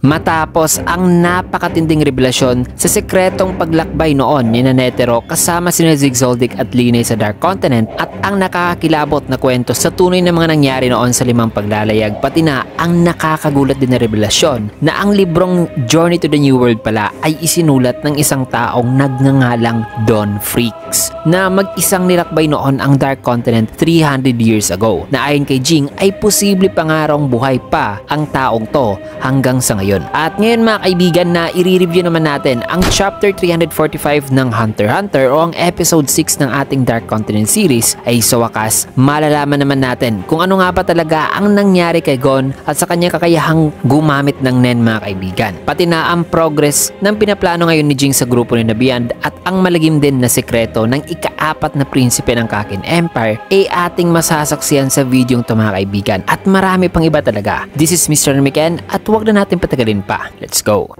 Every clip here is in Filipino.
matapos ang napakatinding revelasyon sa sekretong paglakbay noon ni Netero kasama sina Zigzoldyck at Linay sa Dark Continent at ang nakakakilabot na kwento sa tunay na mga nangyari noon sa 5 paglalayag, pati na ang nakakagulat din na revelasyon na ang librong Journey to the New World pala ay isinulat ng isang taong nagngangalang Don Freaks na mag-isang nilakbay noon ang Dark Continent 300 years ago, na ayon kay Jing ay posible pa nga raw buhay pa ang taong to hanggang sa ngayon. At ngayon mga kaibigan, na i-review naman natin ang chapter 345 ng Hunter x Hunter o ang episode 6 ng ating Dark Continent series, ay sa wakas malalaman naman natin kung ano nga ba talaga ang nangyari kay Gon at sa kanyang kakayahang gumamit ng Nen mga kaibigan, pati na ang progress ng pinaplano ngayon ni Jing sa grupo ni Beyond at ang malagim din na sekreto ng ika-4 na prinsipe ng Kakin Empire ay ating masasaksihan sa videong to mga kaibigan, at marami pang iba talaga. This is Mr. Miken at huwag na natin patagalin pa. Let's go!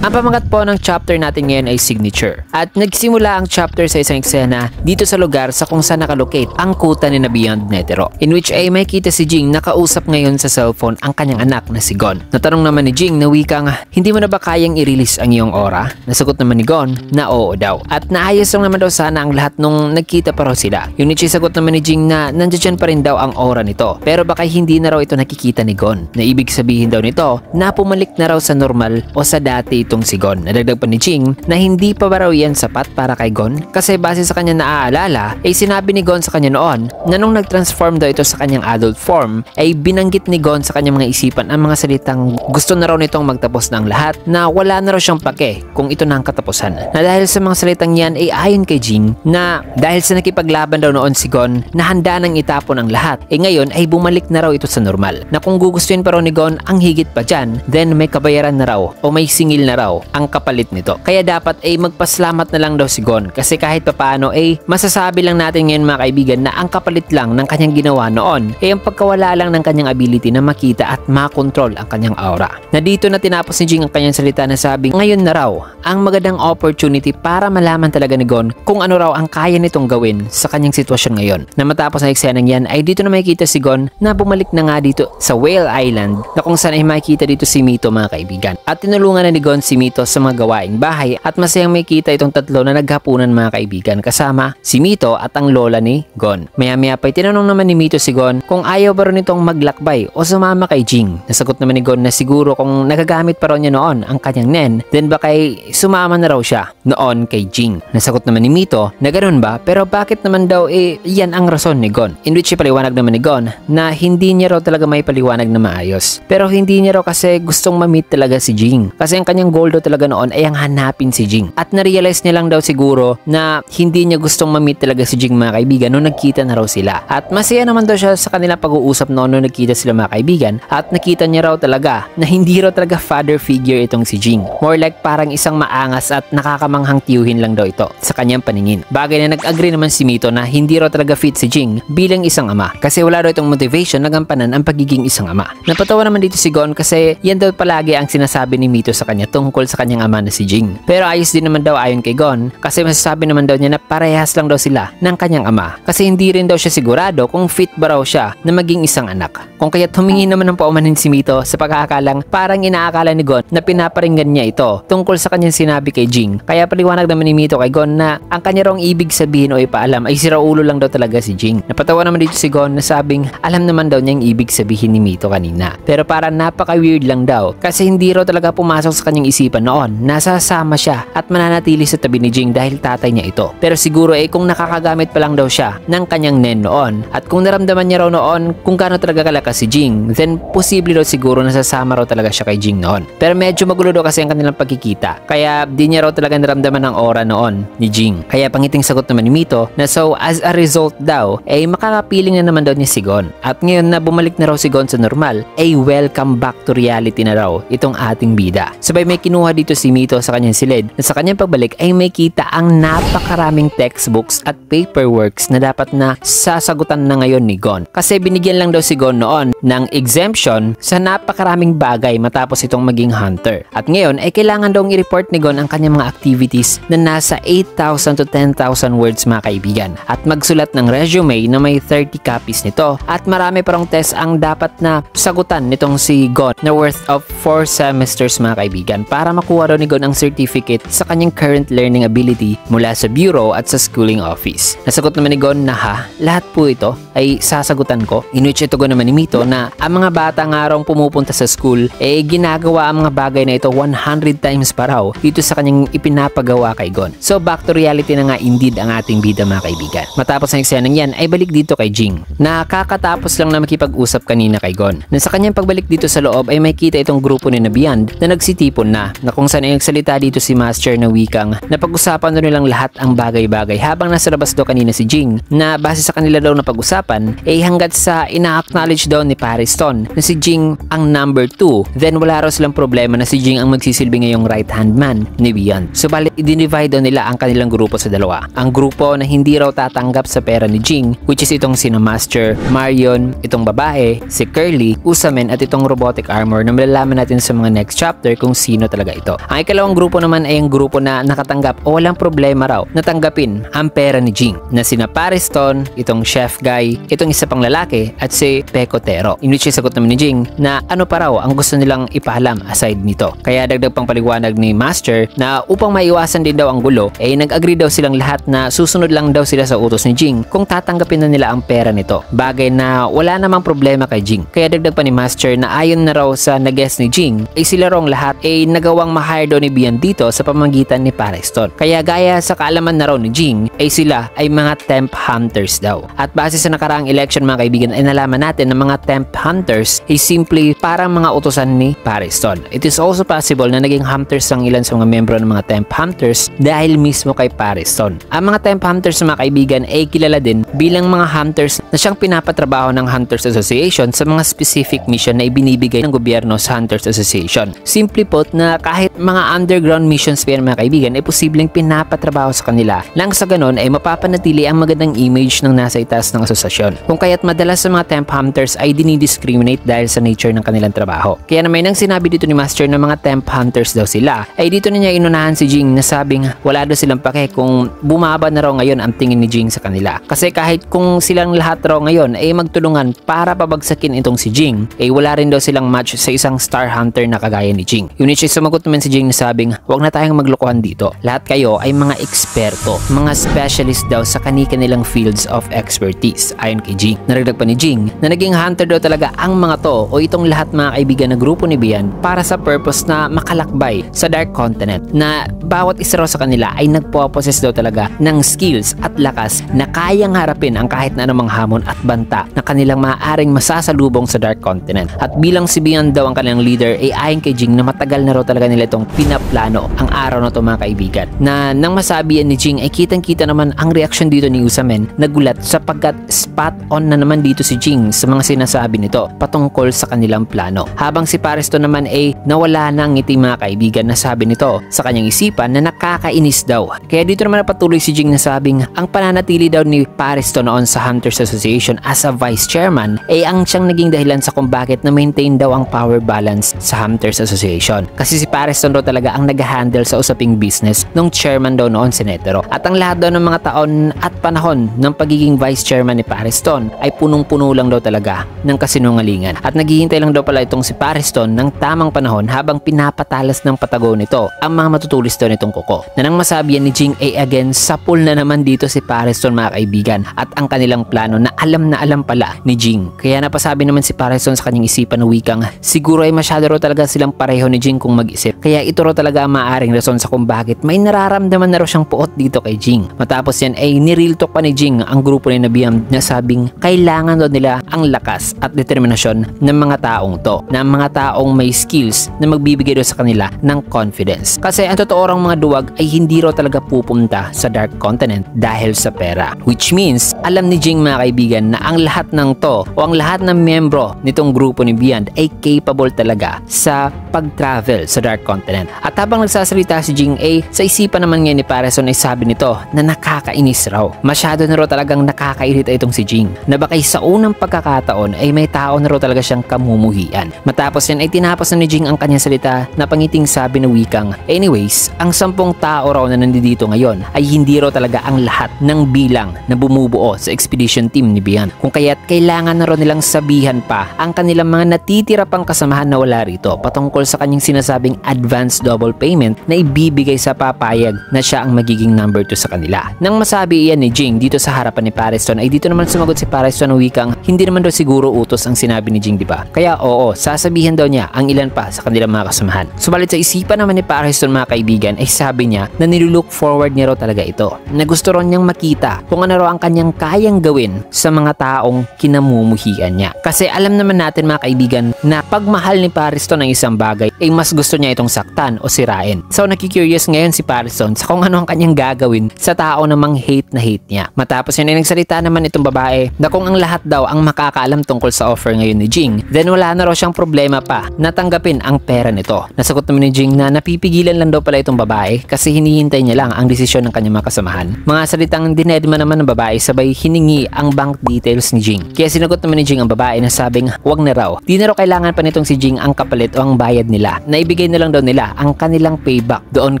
Ang pamagat po ng chapter natin ngayon ay Signature, at nagsimula ang chapter sa isang eksena dito sa lugar sa kung saan nakalocate ang kuta ni Beyond Netero, in which ay makita si Jing nakausap ngayon sa cellphone ang kanyang anak na si Gon. Natanong naman ni Jing na wikang, hindi mo na ba kayang i-release ang iyong aura? Nasagot naman ni Gon na oo daw, at naayos lang naman daw sana ang lahat nung nagkita pa raw sila. Yung sagot naman ni Jing na nandiyan pa rin daw ang aura nito, pero baka hindi na raw ito nakikita ni Gon, na ibig sabihin daw nito na pumalik na raw sa normal o sa dati itong si Gon. Nadagdag pa ni Jing na hindi pa ba raw yan sapat para kay Gon, kasi base sa kanya naaalala ay sinabi ni Gon sa kanya noon na nung nag-transform daw ito sa kanyang adult form ay binanggit ni Gon sa kanyang mga isipan ang mga salitang gusto na raw nitong magtapos ng lahat, na wala na raw siyang pake kung ito na ang katapusan. Na dahil sa mga salitang yan ay ayon kay Jing na dahil sa nakipaglaban daw noon si Gon na handa nang itapon ang lahat, ngayon ay bumalik na raw ito sa normal, na kung gugustuhin pa raw ni Gon ang higit pa dyan, then may kabayaran na raw o may singil na raw ang kapalit nito. Kaya dapat ay magpasalamat na lang daw si Gon, kasi kahit papaano ay masasabi lang natin ngayon mga kaibigan na ang kapalit lang ng kanyang ginawa noon ay ang pagkawala lang ng kanyang ability na makita at makontrol ang kanyang aura. Na dito na tinapos ni Jing ang kanyang salita na sabi ngayon na raw ang magandang opportunity para malaman talaga ni Gon kung ano raw ang kaya nitong gawin sa kanyang sitwasyon ngayon. Na matapos ang eksenang yan ay dito na makikita si Gon na bumalik na nga dito sa Whale Island, na kung saan ay makikita dito si Mito mga kaibigan, at tinulungan na ni Gon si Mito sa mga gawaing bahay, at masayang makita itong tatlo na naghapunan mga kaibigan kasama si Mito at ang lola ni Gon. Maya-maya pa tinanong naman ni Mito si Gon kung ayaw ba rin itong maglakbay o sumama kay Jing. Nasagot naman ni Gon na siguro kung nagagamit pa raw niya noon ang kanyang Nen, then baka sumama na raw siya noon kay Jing. Nasagot naman ni Mito na ganun ba, pero bakit naman daw yan ang rason ni Gon, in which ipaliwanag naman ni Gon na hindi niya raw talaga may paliwanag na maayos, pero hindi niya raw kasi gustong ma-meet talaga si Jing, kasi ang kanyang goal daw talaga noon ay ang hanapin si Jing, at na-realize niya lang daw siguro na hindi niya gustong ma-meet talaga si Jing mga kaibigan nung nagkita na raw sila, at masaya naman daw siya sa kanilang pag-uusap noon nung nagkita sila mga kaibigan, at nakita niya raw talaga na hindi raw talaga father figure itong si Jing, more like parang isang maangas at nakakamanghang tiyuhin lang daw ito sa kanyang paningin. Bagay na nag-agree naman si Mito na hindi raw talaga fit si Jing bilang isang ama, kasi wala raw itong motivation na gampanan ang pagiging isang ama. Napatawa naman dito si Gon kasi yan daw palagi ang sinasabi ni Mito sa kanya tungkol sa kanyang ama na si Jing. Pero ayos din naman daw ayon kay Gon, kasi masasabi naman daw niya na parehas lang daw sila ng kanyang ama, kasi hindi rin daw siya sigurado kung fit ba raw siya na maging isang anak. Kung kaya't humingi naman ng paumanhin si Mito sa pagkakalang parang inaakala ni Gon na pinaparinggan niya ito tungkol sa kanyang sinabi kay Jing. Kaya paliwanag naman ni Mito kay Gon na ang kanya raw ibig sabihin o ipaalam ay siraulo lang daw talaga si Jing. Napatawa naman dito si Gon na sabing alam naman daw niya ang ibig sabihin ni Mito kanina, pero parang napaka-weird lang daw kasi hindi raw talaga pumasok sa kanyang isipan noon nasasama siya at mananatili sa tabi ni Jing dahil tatay niya ito. Pero siguro kung nakakagamit pa lang daw siya ng kanyang Nen noon, at kung naramdaman niya raw noon kung gaano talaga kalakas si Jing, then posible daw siguro nasasama raw talaga siya kay Jing noon. Pero medyo magulo daw kasi ang kanilang pagkikita, kaya di niya raw talaga naramdaman ang aura noon ni Jing. Kaya pangiting sagot naman ni Mito na so as a result daw makakapiling na naman daw ni si Gon, at ngayon na bumalik na raw si Gon sa normal welcome back to reality na raw itong ating bida. Sabay may kinuha dito si Mito sa kanyang silid na sa kanyang pagbalik ay may kita ang napakaraming textbooks at paperworks na dapat na sasagutan na ngayon ni Gon. Kasi binigyan lang daw si Gon noon ng exemption sa napakaraming bagay matapos itong maging hunter. At ngayon ay kailangan daw i-report ni Gon ang kanyang mga activities na nasa 8,000 to 10,000 words mga kaibigan. At magsulat ng resume na may 30 copies nito. At marami parang test ang dapat na sagutan nitong si Gon na worth of 4 semesters mga kaibigan para makuha daw ni Gon ang certificate sa kanyang current learning ability mula sa bureau at sa schooling office. Nasagot naman ni Gon na lahat po ito ay sasagutan ko. In which ito naman ni Mito na ang mga bata nga raw pumupunta sa school ginagawa ang mga bagay na ito 100 times pa raw dito sa kanyang ipinapagawa kay Gon. So back to reality na nga indeed ang ating bida mga kaibigan. Matapos ang eksenang yan ay balik dito kay Jing na kakatapos lang na makipag-usap kanina kay Gon. Na sa kanyang pagbalik dito sa loob ay may kita itong grupo ni Beyond na nagsitipon na kung saan ay nagsalita dito si Master na wikang na pag-usapan doon nilang lahat ang bagay-bagay habang nasa labas daw kanina si Jing na base sa kanila daw na pag-usapan hanggat sa ina-acknowledge daw ni Pariston na si Jing ang number 2, then wala raw silang problema na si Jing ang magsisilbi ngayong right hand man ni Beyond. So bali i-divide daw nila ang kanilang grupo sa dalawa. Ang grupo na hindi raw tatanggap sa pera ni Jing, which is itong sina Master, Marion, itong babae, si Curly, Usamen at itong robotic armor na malalaman natin sa mga next chapter kung sino talaga ito. Ang ikalawang grupo naman ay ang grupo na nakatanggap o walang problema raw natanggapin ang pera ni Jing na sina Pariston, itong chef guy, itong isa pang lalaki at si Pecotero. In which sagot naman ni Jing na ano pa raw ang gusto nilang ipaalam aside nito. Kaya dagdag pang paliwanag ni Master na upang maiwasan din daw ang gulo nag-agree daw silang lahat na susunod lang daw sila sa utos ni Jing kung tatanggapin na nila ang pera nito. Bagay na wala namang problema kay Jing. Kaya dagdag pa ni Master na ayon na raw sa nag-guess ni Jing sila rong lahat nagawang ma-hire daw ni Beyond dito sa pamagitan ni Pariston. Kaya gaya sa kaalaman na raw ni Jing sila ay mga temp hunters daw. At base sa nakaraang election mga kaibigan ay nalaman natin na mga temp hunters simply parang mga utosan ni Pariston. It is also possible na naging hunters ang ilan sa mga membro ng mga temp hunters dahil mismo kay Pariston. Ang mga temp hunters mga kaibigan kilala din bilang mga hunters na siyang pinapatrabaho ng Hunters Association sa mga specific mission na ibinibigay ng gobyerno sa Hunters Association. Simply put na kahit mga underground missions pa yan mga kaibigan posibleng pinapatrabaho sa kanila. Lang sa ganon mapapanatili ang magandang image ng nasa itaas ng asosasyon. Kung kaya't madalas sa mga temp hunters ay dinidiscriminate dahil sa nature ng kanilang trabaho. Kaya naman nang sinabi dito ni Master na mga temp hunters daw sila dito na niya inunahan si Jing na sabing wala daw silang pake kung bumaba na raw ngayon ang tingin ni Jing sa kanila. Kasi kahit kung silang lahat raw ngayon magtulungan para pabagsakin itong si Jing wala rin daw silang match sa isang star hunter na kagaya ni Jing. Yun sumagot naman si Jing na sabing wag na tayong maglokohan dito. Lahat kayo ay mga eksperto, mga specialist daw sa kanilang fields of expertise ayon kay Jing. Naragdag pa ni Jing na naging hunter daw talaga ang mga to itong lahat mga kaibigan na grupo ni Beyond para sa purpose na makalakbay sa Dark Continent na bawat isa raw sa kanila ay nagpo-possess daw talaga ng skills at lakas na kayang harapin ang kahit na anumang hamon at banta na kanilang maaaring masasalubong sa Dark Continent. At bilang si Beyond daw ang kanilang leader ayon kay Jing na matagal na raw talaga nila itong pinaplano ang araw na ito mga kaibigan. Na nang masabi yan ni Jing kitang-kita naman ang reaksyon dito ni Usamen nagulat sapagkat spot on na naman dito si Jing sa mga sinasabi nito patungkol sa kanilang plano. Habang si Pariston naman nawala na ang ngiti mga kaibigan na sabi nito sa kanyang isipan na nakakainis daw. Kaya dito naman napatuloy si Jing na sabing ang pananatili daw ni Pariston noon sa Hunters Association as a vice chairman ang siyang naging dahilan sa kung bakit na-maintain daw ang power balance sa Hunters Association. Kasi si Pariston daw talaga ang nag-handle sa usaping business nung chairman daw noon si Netero. At ang lahat daw ng mga taon at panahon ng pagiging vice chairman ni Pariston ay punong-puno lang daw talaga ng kasinungalingan. At naghihintay lang daw pala itong si Pariston ng tamang panahon habang pinapatalas ng patago nito ang mga matutulis daw nitong kuko. Na nang masabi yan ni Jing again sapul na naman dito si Pariston mga kaibigan at ang kanilang plano na alam pala ni Jing. Kaya napasabi naman si Pariston sa kanyang isipan na wikang siguro ay masyado raw talaga silang pareho ni Jing kung mag-isip. Kaya ito raw talaga ang maaaring rason sa kung bakit may nararamdaman na raw siyang puot dito kay Jing. Matapos yan nireal talk pa ni Jing ang grupo ni Beyond na sabing kailangan daw nila ang lakas at determinasyon ng mga taong to, ng mga taong may skills na magbibigay daw sa kanila ng confidence. Kasi ang totoo rang mga duwag ay hindi raw talaga pupunta sa Dark Continent dahil sa pera. Which means, alam ni Jing mga kaibigan na ang lahat ng to o ang lahat ng miyembro nitong grupo ni Beyond ay capable talaga sa pag-travel sa Dark Continent. At habang nagsasalita si Jing sa isipan naman ngayon ni Parison ay sabi nito na nakakainis raw. Masyado na raw talagang nakakairita itong si Jing na baka sa unang pagkakataon ay may tao na raw talaga siyang kamumuhian. Matapos yan ay tinapos na ni Jing ang kanyang salita na pangiting sabi na wikang, anyways, ang 10 tao raw na nandito ngayon ay hindi raw talaga ang lahat ng bilang na bumubuo sa expedition team ni Beyond. Kung kaya't kailangan na raw nilang sabihan pa ang kanilang mga natitira pang kasamahan na wala rito patungkol sa kanyang sinasabing advance double payment na ibibigay sa papayag na siya ang magiging number 2 sa kanila. Nang masabi iyan ni Jing dito sa harapan ni Parison ay dito naman sumagot si Parison na wikang hindi naman daw siguro utos ang sinabi ni Jing, diba? Kaya oo, sasabihin daw niya ang ilan pa sa kanilang mga kasamahan. Subalit sa isipan naman ni Parison mga kaibigan ay sabi niya na nilulook forward niya raw talaga ito. Na gusto raw niyang makita kung ano raw ang kanyang kayang gawin sa mga taong kinamumuhian niya. Kasi alam naman natin mga kaibigan na pagmahal ni Parison ng isang bagay ay mas gusto niya itong saktan o sirain. So nakikurious ngayon si Parison sa kung ano ang kanyang gagawin sa tao namang hate na hate niya. Matapos yun ay nagsalita naman itong babae na kung ang lahat daw ang makakaalam tungkol sa offer ngayon ni Jing, then wala na raw siyang problema pa na tanggapin ang pera nito. Nasagot naman ni Jing na napipigilan lang daw pala itong babae kasi hinihintay niya lang ang desisyon ng kanyang mga kasamahan. Mga salitang dinedma naman ng babae sabay hiningi ang bank details ni Jing. Kaya sinagot naman ni Jing ang babae na sabing wag na raw. Di na raw kailangan pa nitong si Jing ang kapalit o ang bayad nila. Naibigay na lang daw nila ang kanilang payback doon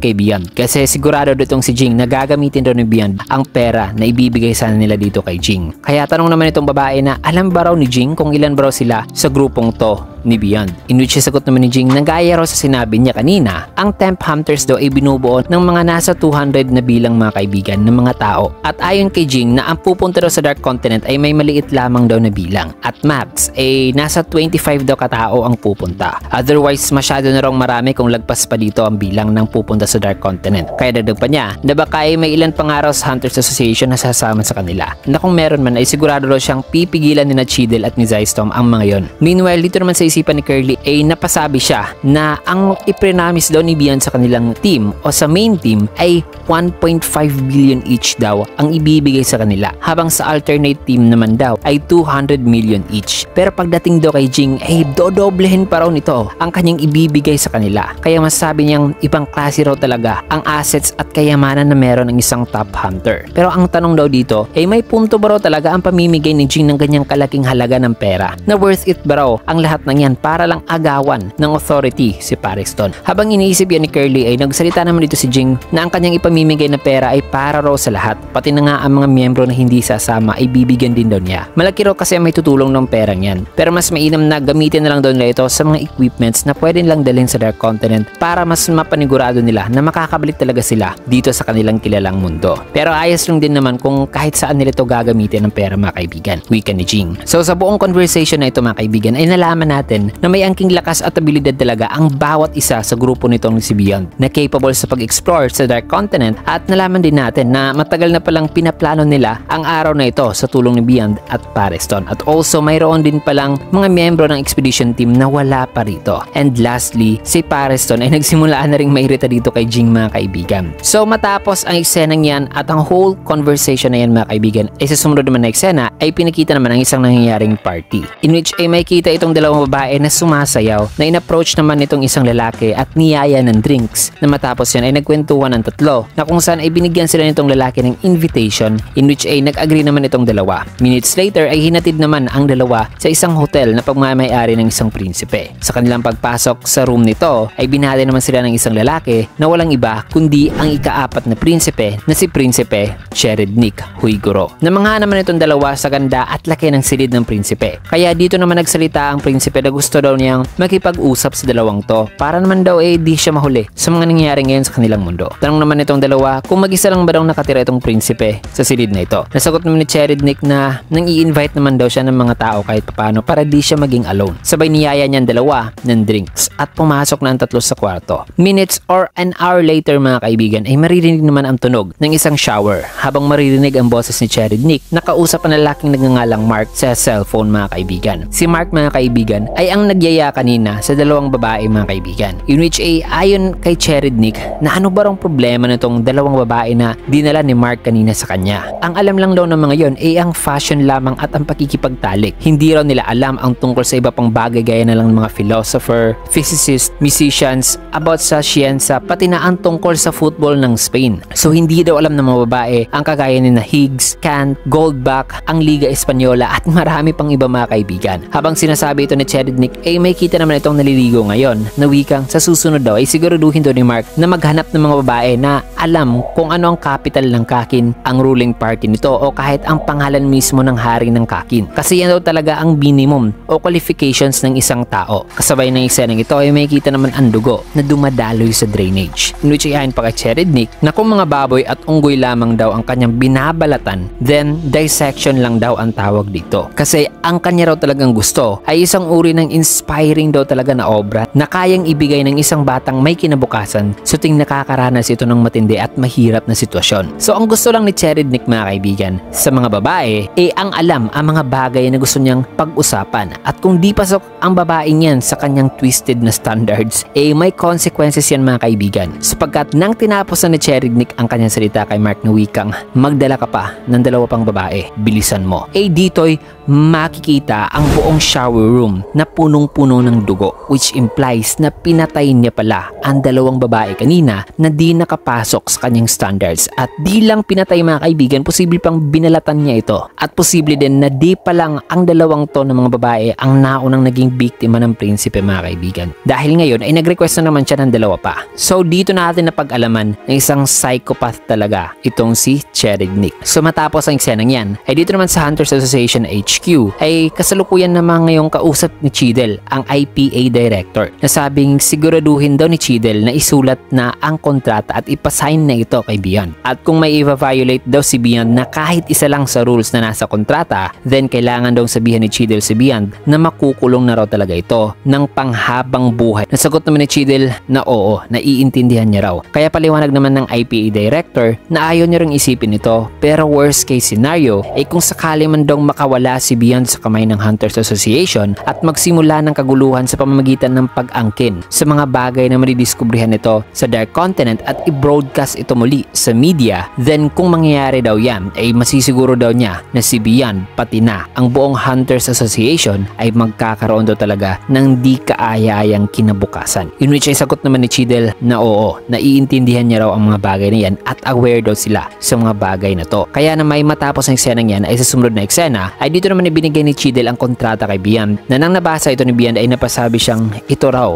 kay Beyond. Kasi sigurado ditong si Jing na gagamitin daw ni Beyond ang pera na ibibigay sana nila dito kay Jing. Kaya tanong naman itong babae na alam ba raw ni Jing kung ilan ba raw sila sa grupong to ni Beyond. In which sagot naman ni Jing na gaya raw sa sinabi niya kanina, ang Temp Hunters daw ay binubuo ng mga nasa 200 na bilang mga kaibigan ng mga tao. At ayon kay Jing na ang pupunta daw sa Dark Continent ay may maliit lamang daw na bilang. At max ay nasa 25 daw katao ang pupunta. Otherwise masyado na raw marami kung lagpas pa dito ang bilang ng pupunta sa Dark Continent. Kaya dagdag pa niya na baka ay may ilan pang araw sa Hunters Association na sasama sa kanila. Na kung meron man ay sigurado daw siyang pipigilan ni na Cheadle at ni Zystorm ang mga yon. Meanwhile dito naman sa isipan ni Curly ay napasabi siya na ang iprinamis daw ni Beyond sa kanilang team o sa main team ay 1.5 billion each daw ang ibibigay sa kanila, habang sa alternate team naman daw ay 200 million each. Pero pagdating daw kay Jing ay dodoblehin pa raw nito ang kanyang ibibigay sa kanila. Kaya masasabi niyang ibang klase raw talaga ang assets at kayamanan na meron ng isang top hunter. Pero ang tanong daw dito ay may punto ba raw talaga ang pamimigay ni Jing ng ganyang kalaking halaga ng pera? Na worth it ba raw ang lahat ng yan para lang agawan ng authority si Parison? Habang iniisip yan ni Curly ay nagsalita naman dito si Jing na ang kanyang ipamimigay na pera ay para raw sa lahat, pati na nga ang mga miyembro na hindi sasama ay bibigyan din daw niya. Malaki raw kasi may tutulong ng perang yan, pero mas mainam na gamitin na lang daw nila ito sa mga equipments na pwede lang dalhin sa Dark Continent para mas mapanigurado nila na makakabalik talaga sila dito sa kanilang kilalang mundo. Pero ayos lang din naman kung kahit saan nila ito gagamitin ng pera mga kaibigan, wika ni Jing. So sa buong conversation na ito mga kaibigan ay nalaman natin na may angking lakas at abilidad talaga ang bawat isa sa grupo nitong si Beyond na capable sa pag-explore sa Dark Continent, at nalaman din natin na matagal na palang pinaplano nila ang araw na ito sa tulong ni Beyond at Parison. At also mayroon din palang mga miyembro ng expedition team na wala pa rito. And lastly, si Parison ay nagsimulaan na ring mairita dito kay Jing mga kaibigan. So matapos ang eksenang yan at ang whole conversation na yan mga kaibigan ay sa sumunod naman na eksena ay pinakita naman ang isang nangyayaring party in which ay may kita itong dalawang babae na sumasayaw na in-approach naman itong isang lalaki at niyaya ng drinks, na matapos yan ay nagkwentuhan ng tatlo na kung saan ay binigyan sila nitong lalaki ng invitation in which ay nag-agree naman itong dalawa. Minutes later ay hinatid naman ang dalawa sa isang hotel na pagmamayari ng isang prinsipe. Sa kanilang pagpasok sa room nito ay binati naman sila ng isang lalaki na walang iba kundi ang ika-4 na prinsipe na si Prinsipe Cherednik Huiguro. Namangha naman itong dalawa sa ganda at laki ng silid ng prinsipe. Kaya dito naman nagsalita ang prinsipe na gusto daw niyang makipag-usap sa dalawang to para naman daw di siya mahuli sa mga nangyayari ngayon sa kanilang mundo. Tanong naman itong dalawa kung mag-isa lang ba daw nakatira itong prinsipe sa silid na ito. Nasagot naman ni Cherednik na nang i-invite naman daw siya ng mga tao kahit paano para di siya maging alone. Sabay niyaya niyan dalawa ng drinks at pumasok na ang tatlo sa kwarto. Minutes or an hour later mga kaibigan ay maririnig naman ang tunog ng isang shower habang maririnig ang boses ni Cherednik na kausap ang lalaking nagngangalang Mark sa cellphone mga kaibigan. Si Mark mga kaibigan ay ang nagyaya kanina sa dalawang babae mga kaibigan. In which ayon kay Cherednik na ano ba rong problema nitong dalawang babae na dinala ni Mark kanina sa kanya. Ang alam lang daw ng mga yon ay ang fashion lamang at ang pakikipagtalik. Hindi raw nila alam ang tungkol sa iba pang bagay gaya na lang ng mga philosopher, physicist, musicians, about sa siyensa, pati na ang tungkol sa football ng Spain. So hindi daw alam ng mga babae ang kagaya ni na Higgs, Kant, Goldbach, ang Liga Espanyola at marami pang iba mga kaibigan. Habang sinasabi ito ni Cherednik may kita naman itong naliligo ngayon na wikang sa susunod daw ay siguraduhin daw ni Mark na maghanap ng mga babae na alam kung ano ang capital ng Kakin, ang ruling party nito o kahit ang pangalan mismo ng hari ng Kakin. Kasi yan daw talaga ang minimum o qualifications ng isang tao. Kasabay ng eksenang ito ay may kita naman ang dugo na dumadaloy sa drainage. In which ayon pa kay Cherednik na kung mga baboy at unggoy lamang daw ang kanyang binabalatan, then dissection lang daw ang tawag dito. Kasi ang kanya raw talagang gusto ay isang uri ng inspiring daw talaga na obra na kayang ibigay ng isang batang may kinabukasan sa tuwing nakakaranas ito ng matindi at mahirap na sitwasyon. So ang gusto lang ni Cherednik mga kaibigan sa mga babae ang alam ang mga bagay na gusto niyang pag-usapan at kung di pasok ang babaeng yan sa kanyang twisted na standards may consequences yan mga kaibigan, sapagkat nang tinapos na ni Cherednik ang kanyang salita kay Mark na wikang magdala ka pa ng dalawa pang babae, bilisan mo. Dito'y makikita ang buong shower room na punong-puno ng dugo, which implies na pinatay niya pala ang dalawang babae kanina na di nakapasok sa kanyang standards. At di lang pinatay mga kaibigan, posible pang binalatan niya ito. At posible din na di pa lang ang dalawang to ng mga babae ang naunang naging biktima ng prinsipe mga kaibigan. Dahil ngayon ay nag-request na naman siya ng dalawa pa. So dito natin napag-alaman na isang psychopath talaga itong si Cherednik. So matapos ang eksenang yan, ay dito naman sa Hunters Association HQ ay kasalukuyan naman ngayong kausap ni Cheadle, ang IPA director, na sabing siguraduhin daw ni Cheadle na isulat na ang kontrata at ipasign na ito kay Beyond. At kung may i-violate daw si Beyond na kahit isa lang sa rules na nasa kontrata, then kailangan daw sabihan ni Cheadle si Beyond na makukulong na raw talaga ito ng panghabang buhay. Nasagot naman ni Cheadle na oo, naiintindihan niya raw. Kaya paliwanag naman ng IPA director na ayaw niya ring isipin ito, pero worst case scenario kung sakali man daw makawala si Beyond sa kamay ng Hunters Association at magsimula ng kaguluhan sa pamamagitan ng pag-angkin sa mga bagay na madidiskubrihan nito sa Dark Continent at i-broadcast ito muli sa media, then kung mangyayari daw yan masisiguro daw niya na si Beyond pati na ang buong Hunters Association ay magkakaroon daw talaga ng di kaaya-ayang kinabukasan. In which ay sagot naman ni Cheadle na oo, naiintindihan niya raw ang mga bagay na yan at aware daw sila sa mga bagay na to. Kaya na may matapos ang eksenang yan ay sa sumunod na eksena ay dito naman ibinigay ni Cheadle ang kontrata kay Beyond na nang nabasa ito ni Beyond ay napasabi siyang ito raw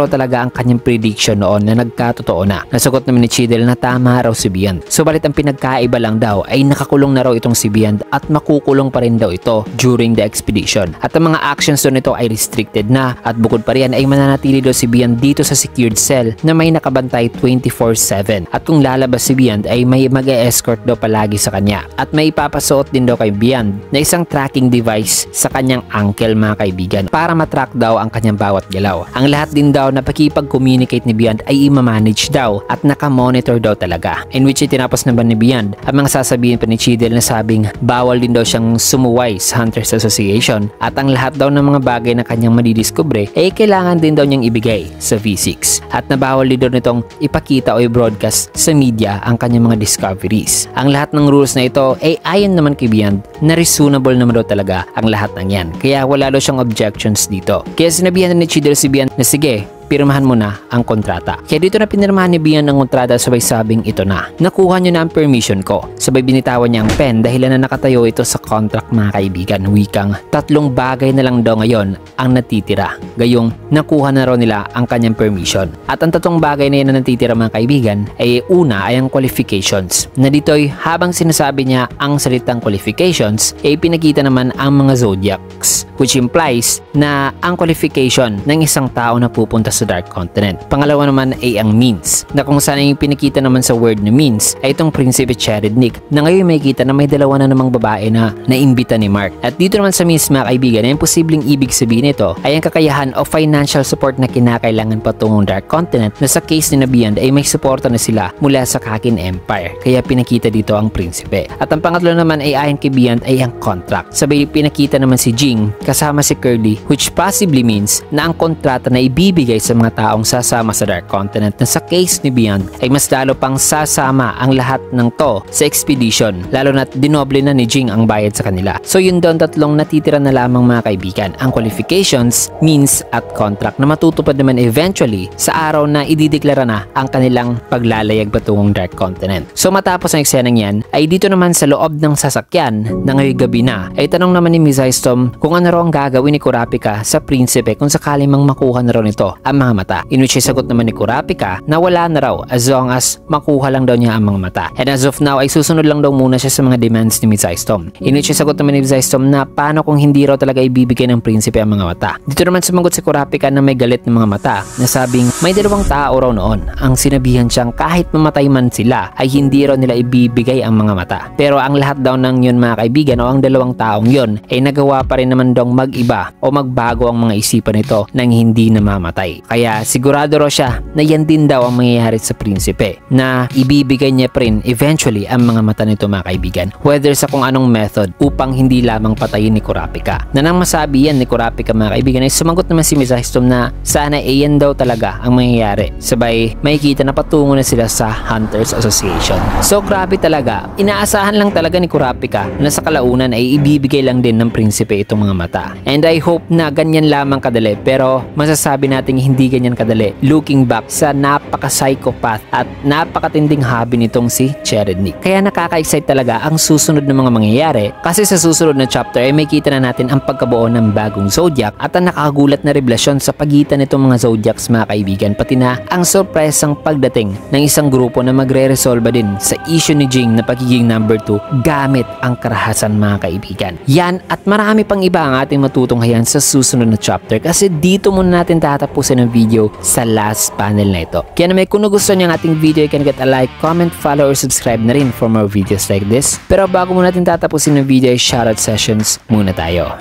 talaga ang kanyang prediction noon na nagkatotoo na. Nasagot naman ni Cheadle na tama raw si Beyond. Subalit ang pinagkaiba lang daw ay nakakulong na raw itong si Beyond at makukulong pa rin daw ito during the expedition. At ang mga actions doon nito ay restricted na at bukod pa riyan ay mananatili daw si Beyond dito sa secured cell na may nakabantay 24/7. At kung lalabas si Beyond ay may mag-e-escort daw palagi sa kanya. At may ipapasuot din daw kay Beyond na isang tracking device sa kanyang ankle mga kaibigan para matrack daw ang kanyang bawat galaw. Ang lahat din daw na pakipag-communicate ni Beyond ay i-manage daw at nakamonitor daw talaga. In which tinapos naman ni Beyond ang mga sasabihin pa ni Cheadle na sabing bawal din daw siyang sumuway sa Hunters Association at ang lahat daw ng mga bagay na kanyang madidiskubre kailangan din daw niyang ibigay sa V6 at nabawal din daw nitong ipakita o i-broadcast sa media ang kanyang mga discoveries. Ang lahat ng rules na ito ayon naman kay Beyond na reasonable naman daw talaga ang lahat ng yan. Kaya wala daw siyang objections dito. Kaya sinabihan na ni Cheadle si Beyond na sige, pirmahan mo na ang kontrata. Kaya dito na pinirmahan ni Beyond ang kontrata sabay sabing ito na. Nakuha niyo na ang permission ko. Sabay binitawan niya ang pen dahil na nakatayo ito sa contract mga kaibigan. Wikang 3 bagay na lang daw ngayon ang natitira. Gayong nakuha na raw nila ang kanyang permission. At ang 3 bagay na yan na natitira mga kaibigan una ay ang qualifications. Na dito'y habang sinasabi niya ang salitang qualifications pinakita naman ang mga zodiacs, which implies na ang qualification ng isang tao na pupunta sa Dark Continent. Pangalawa naman ay ang means, na kung saan yung pinakita naman sa word na means ay itong Prinsipe Cherednik, na ngayon may kita na may dalawa na namang babae na naimbita ni Mark. At dito naman sa means mga kaibigan, ay yung posibleng ibig sabihin nito ay ang kakayahan o financial support na kinakailangan patungong Dark Continent, na sa case ni Beyond ay may suporta na sila mula sa Kakin Empire, kaya pinakita dito ang prinsipe. At ang pangatlo naman ay ayon kay Beyond ay ang contract. Sabay pinakita naman si Jing kasama si Curly, which possibly means na ang kontrata na ibibigay sa mga taong sasama sa Dark Continent, na sa case ni Beyond ay mas lalo pang sasama ang lahat ng to sa expedition, lalo na't dinoble na ni Jing ang bayad sa kanila. So yun doon, tatlong natitira na lamang mga kaibigan, ang qualifications, means at contract, na matutupad naman eventually sa araw na idideklara na ang kanilang paglalayag patungong Dark Continent. So matapos ang eksenang yan ay dito naman sa loob ng sasakyan na ngayong gabi na ay tanong naman ni Miss System kung ano raw ang gagawin ni Kurapika sa prinsipe kung sakali mang makuha na raw nito ang mga mata, in which ay sagot naman ni Kurapika na wala na raw as long as makuha lang daw niya ang mga mata, and as of now ay susunod lang daw muna siya sa mga demands ni Miss System, in which ay sagot naman ni Miss System na paano kung hindi raw talaga ibibigay ng prinsipe ang mga mata. Dito naman sumagot si Kurapika na may galit ng mga mata, na sabing may dalawang tao raw noon ang sinabihan siyang kahit mamatay man sila ay hindi raw nila ibibigay ang mga mata, pero ang lahat daw ng yun mga kaibigan o ang dalawang taong yun ay nagawa pa rin naman daw mag-iba o magbago ang mga isipan nito nang hindi namamatay. Kaya sigurado raw siya na yan din daw ang mangyayari sa prinsipe, na ibibigay niya pa rin eventually ang mga mata nito mga kaibigan, whether sa kung anong method, upang hindi lamang patayin ni Kurapika. Na nang masabi yan ni Kurapika mga kaibigan ay sumagot naman si Miss System na sana yan daw talaga ang mangyayari. Sabay makikita na patungo na sila sa Hunters Association. So grabe talaga, inaasahan lang talaga ni Kurapika na sa kalaunan ay ibibigay lang din ng prinsipe itong mga mata. And I hope na ganyan lamang kadali, pero masasabi natin hindi ganyan kadali looking back sa napaka-psychopath at napakatinding hobby nitong si Cherednik. Kaya nakaka-excite talaga ang susunod na mga mangyayari, kasi sa susunod na chapter ay may kita na natin ang pagkabuo ng bagong Zodiac at ang nakakagulat na revelasyon sa pagitan nitong mga Zodiacs mga kaibigan, pati na ang sorpresang pagdating ng isang grupo na magre-resolve din sa issue ni Jing na pagiging number 2 gamit ang karahasan mga kaibigan. Yan at marami pang iba ang ating matutunghayan sa susunod na chapter, kasi dito muna natin tatapusin ang video sa last panel na ito. Kaya naman kung nagustuhan niyo ang ating video, you can get a like, comment, follow, or subscribe na rin for more videos like this. Pero bago muna natin tatapusin ang video ay shoutout sessions muna tayo.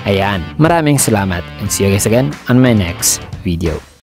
Ayan, maraming salamat and see you guys again on my next video.